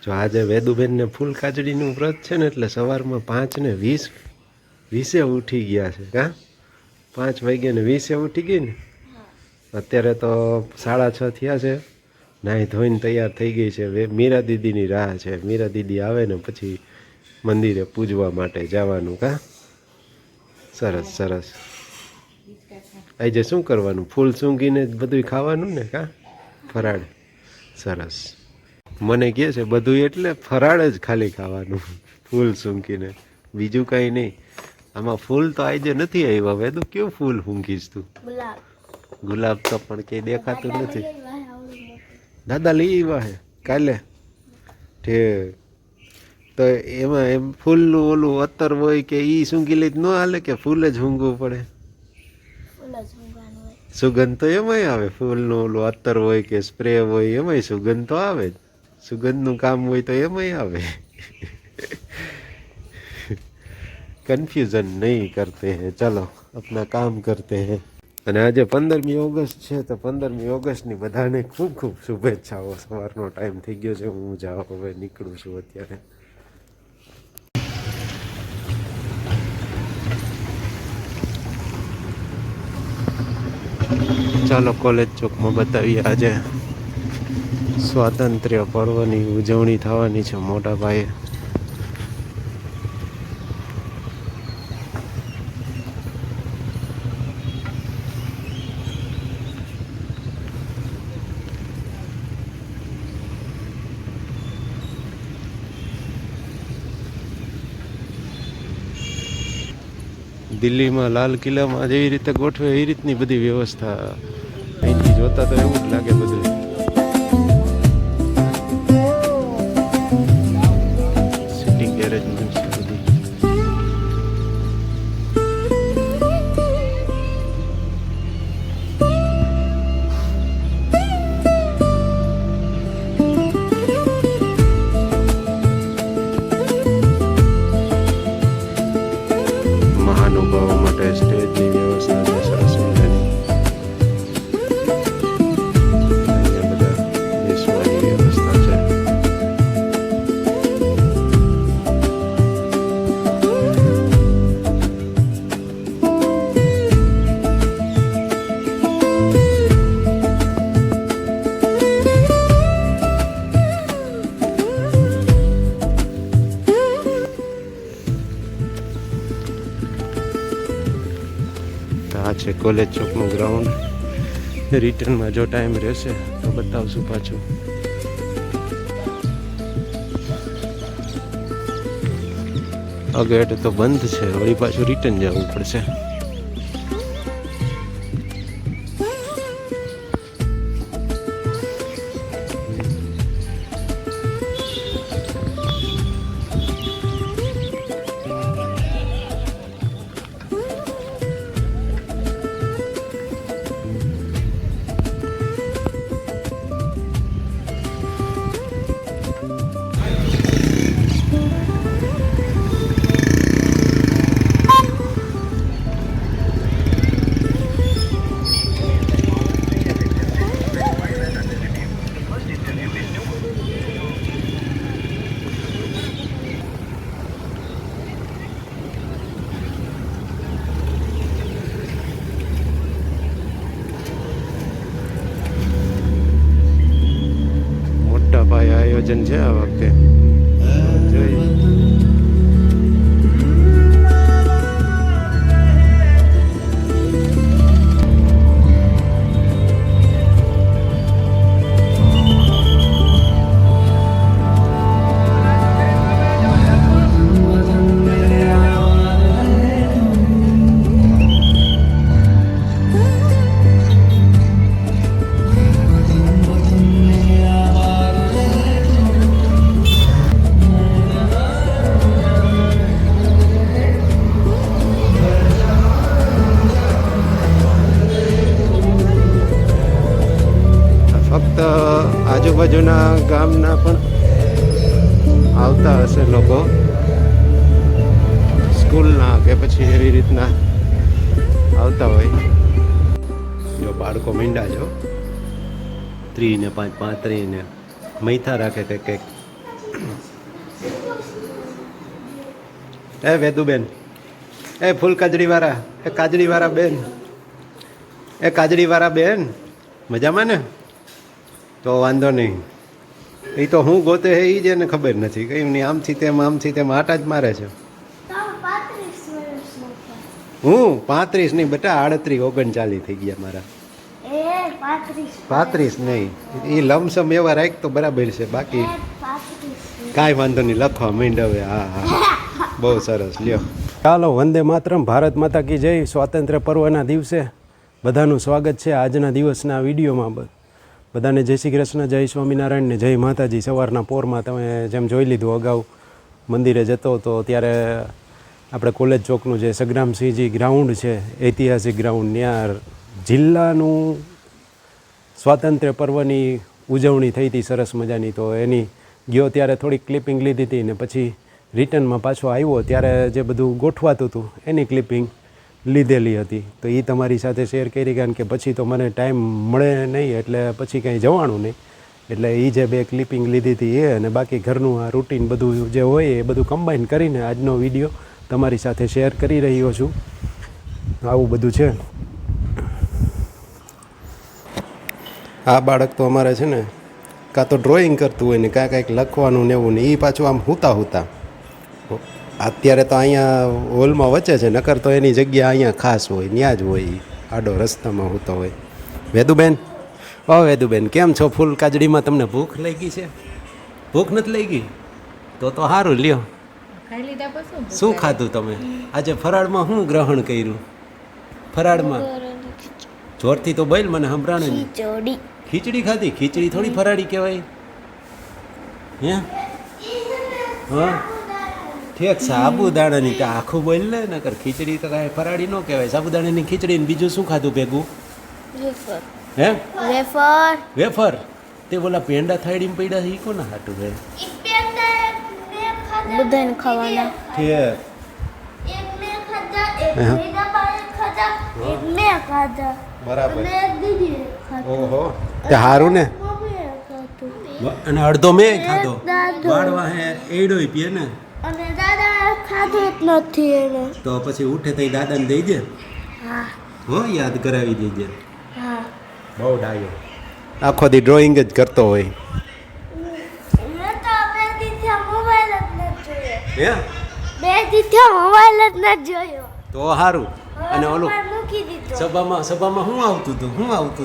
જો આજે વેદુબેનને ફૂલ કાજડીનું વ્રત છે ને એટલે સવારમાં 5:20 ઉઠી ગયા છે. કાં 5:20 ઉઠી ગઈ ને. અત્યારે તો 6:30 થયા છે. નાહી ધોઈને તૈયાર થઈ ગઈ છે. મીરા દીદીની રાહ છે. મીરા દીદી આવે ને પછી મંદિરે પૂજવા માટે જવાનું. કાં સરસ સરસ. આજે શું કરવાનું? ફૂલ સૂંઘીને જ બધું ખાવાનું ને? કાં ફરાળ. સરસ. મને કહે છે બધું એટલે ફરાળ જ ખાલી ખાવાનું, ફૂલ સૂંઘીને, બીજું કંઈ નહીં. આમાં ફૂલ તો આજે નથી આવ્યા. હવે તું કેવું ફૂલ સૂંઘીશ તું? ગુલાબ તો પણ કંઈ દેખાતું નથી. દાદા લઈ આવ્યા હે કાલે. ઠીક. તો એમાં એમ ફૂલનું ઓલું અત્તર હોય કે એ સૂંઘી લે ન હાલે કે ફૂલ જ સૂંઘવું પડે? સુગંધ તો એમાંય આવે. ફૂલનું ઓલું અત્તર હોય કે સ્પ્રે હોય એમાંય સુગંધ તો આવે જ. સુગંધનું કામ હોય તો એમાંય આવે. કન્ફ્યુઝન નહીં કરતે હે, ચલો अपना काम करते हैं. અને આજે 15મી ઓગસ્ટ છે તો 15મી ઓગસ્ટની બધાને ખૂબ ખૂબ શુભેચ્છાઓ. સવારનો ટાઈમ થઈ ગયો છે. હું જાઉં હવે નીકળું છું અત્યારે. ચાલો કોલેજ ચોકમાં બતાવીએ. આજે સ્વાતંત્ર્ય પર્વની ઉજવણી થવાની છે મોટા પાયે. દિલ્હીમાં લાલ કિલ્લામાં જેવી રીતે ગોઠવે એ રીતની બધી વ્યવસ્થા અહીંથી જોતા તો એવું જ લાગે બધું. સિટિંગ એરેન્જમેન્ટ છે બધી. મહાનુભાવો માટે સ્ટેજની વ્યવસ્થા છે સરસ મજાની. અહીંયા બધા બેસવાની વ્યવસ્થા છે. આ છે કોલેજ ચોકનું ગ્રાઉન્ડ. રિટર્નમાં જો ટાઈમ રહેશે તો બતાવશું પાછું. ગેટ તો બંધ છે. વળી પાછું રિટર્ન જવું પડશે. આયોજન છે આ વખતે. જોઈએ. ફક્ત આજુબાજુના ગામના પણ આવતા હશે લોકો, સ્કૂલના કે પછી એવી રીતના આવતા હોય. જો બાળકો મીંડા જો 3 ને 5 35 ને મૈથા રાખે કંઈક એ વેદુબેન, એ ફૂલ કાજડીવાળા, એ કાજડીવાળા બેન, એ કાજડીવાળા બેન, મજામાં ને? તો વાંધો નહીં. એ તો હું ગોતે હે એ જ એને ખબર નથી. કઈ નહીં, આમથી તેમ આટા જ મારે છે. હું 35 નહીં બેટા, 38 39 થઈ ગયા મારા. 35 નહીં, એ લમસમ એવા રાખ તો બરાબર છે. બાકી કાંઈ વાંધો નહીં, લખવા માંડ હવે. હા હા, બહુ સરસ. લ્યો ચાલો, વંદે માતરમ. ભારત માતા કી જય. સ્વાતંત્ર્ય પર્વના દિવસે બધાનું સ્વાગત છે આજના દિવસના વિડીયોમાં. બધાને જય શ્રી કૃષ્ણ, જય સ્વામિનારાયણ ને જય માતાજી. સવારના પોરમાં તમે જેમ જોઈ લીધું, અગાઉ મંદિરે જતો હતો ત્યારે આપણે કોલેજ ચોકનું જે સગ્રામસિંહજી ગ્રાઉન્ડ છે, ઐતિહાસિક ગ્રાઉન્ડ, ત્યાં જિલ્લાનું સ્વાતંત્ર્ય પર્વની ઉજવણી થઈ હતી સરસ મજાની. તો એની ગયો ત્યારે થોડીક ક્લિપિંગ લીધી હતી ને પછી રિટર્નમાં પાછો આવ્યો ત્યારે જે બધું ગોઠવાતું હતું એની ક્લિપિંગ લીધેલી હતી. તો એ તમારી સાથે શેર કરી, કારણ કે પછી તો મને ટાઈમ મળે નહીં, એટલે પછી કંઈ જવાનું નહીં. એટલે એ જે બે ક્લિપિંગ લીધી હતી એ અને બાકી ઘરનું આ રૂટીન બધું જે હોય એ બધું કમ્બાઈન કરીને આજનો વિડીયો તમારી સાથે શેર કરી રહ્યો છું. આવું બધું છે. આ બાળક તો અમારે છે ને કાં તો ડ્રોઈંગ કરતું હોય ને કાંઈક લખવાનું ને એવું ને, એ પાછું આમ હુતા અત્યારે તો અહીંયા હોલમાં વચ્ચે છે, નકર તો એની જગ્યા અહીંયા ખાસ હોય, ત્યાં જ હોય, આડો રસ્તામાં હોતો હોય. વેદુબેન, ઓ વેદુબેન, કેમ છો? ફૂલ કાજડીમાં તમને ભૂખ લાગી છે? ભૂખ નથી લાગી? તો સારું, લ્યો. શું ખાધું તમે આજે ફરાળમાં? શું ગ્રહણ કર્યું ફરાળમાં? જોરથી તો બોલ, મને સંભળાણે નહીં. ખીચડી ખાધી? ખીચડી થોડી ફરાળી કહેવાય. હે હા, ઠીક. સાબુદાણાની તો આખું બોલ ને, નકર ખીચડી તો કાંઈ ફરાળી ન કહેવાય. સાબુદાણાની ખીચડી ને બીજું શું ખાધું ભેગું? હે, વેફર. તે બોલા પેંડા થાળીમાં પડ્યા એ કોના હાટું હે? બધાને ખાવાના. બરાબર. ઓહો, તે હારું ને. અને અડધો મેં ખાધો. વાળવા હે એડોય પીએ ને. અને દાદા ખાધો જ નથી એને. તો પછી ઉઠે તો દાદાને દઈ દે. હા હો, યાદ કરાવી દેજે. હા, બહુ ડાયો. આખો દી ડ્રોઈંગ જ કરતો હોય. હે, 2 દિવસ મોબાઈલ જ ન જોયો. તો સારું. અને ઓલું મૂકી દીધો. સભામાં શું આવતું હતું?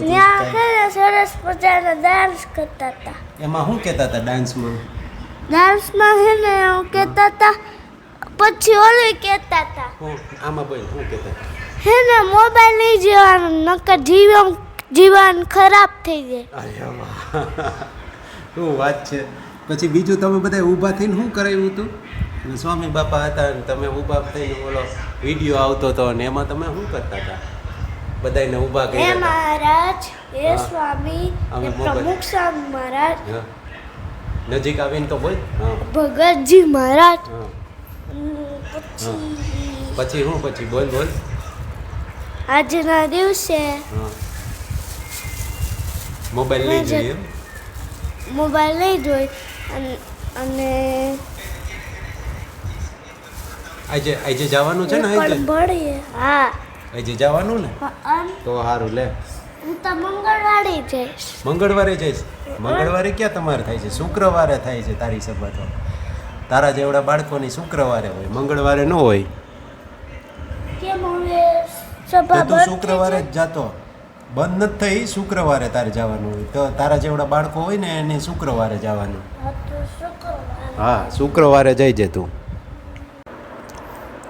ત્યાં સરસ મજાનો ડાન્સ કરતા હતા. એમાં શું કહેતા હતા ડાન્સમાં? ડાન્સમાં હે ને એવું કહેતા હતા. પછી ઓલું કહેતા હતા. આમાં બોલ, શું કહેતા હતા? હે ને મોબાઈલ નહીં જોવાનું, નકર જીવન ખરાબ થઈ જાય. અરે વાહ, શું વાત છે. પછી બીજું તમે બધા ઊભા થઈને શું કરાવ્યું હતું? સ્વામી બાપા હતા ને તમે ઊભા થઈને ઓલો વિડીયો આવતો હતો ને એમાં તમે શું કરતા હતા? બધાને ઊભા કર્યા હે મહારાજ, હે સ્વામી, હે પ્રમુખ સ્વામી મહારાજ. નજીક આવીને તો બોલ. ભગતજી મહારાજ. પછી શું? પછી બોલ. આજના દિવસે મોબાઈલ લઈ જોઈએ. મોબાઈલ નહીં જોઈ અને આજે જવાનું છે ને? હા, આજે જવાનું ને? તો સારું લે. હું તો મંગળવારે જઈશ. મંગળવારે જઈશ? મંગળવારે ક્યાં તમારે થાય છે? શુક્રવારે થાય છે તારી સભા. તો તારા જેવડા બાળકોની શુક્રવારે હોય, મંગળવારે ન હોય. કેમ હવે સભા તું શુક્રવારે જ જાતો? બંધ નથી થઈ, શુક્રવારે તારે જવાનું હોય. તો તારા જેવડા બાળકો હોય ને એને શુક્રવારે જવાનું. હા, શુક્રવારે જઈ તું.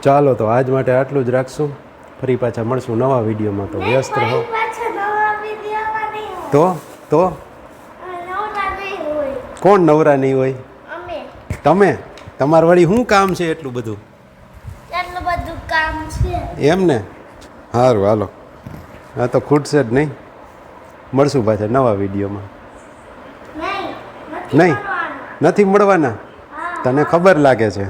ચાલો, તો આજ માટે આટલું જ રાખશું. ફરી પાછા મળશું નવા વિડીયોમાં. તો વ્યસ્ત રહો. તો કોણ નવરા નહીં હોય? તમે. તમારે વળી શું કામ છે એટલું બધું? કામ છે એમ ને? સારું, હાલો. હા, તો ખૂટશે જ નહીં. મળશું પાછા નવા વિડીયોમાં. નહીં, નથી મળવાના? તને ખબર લાગે છે.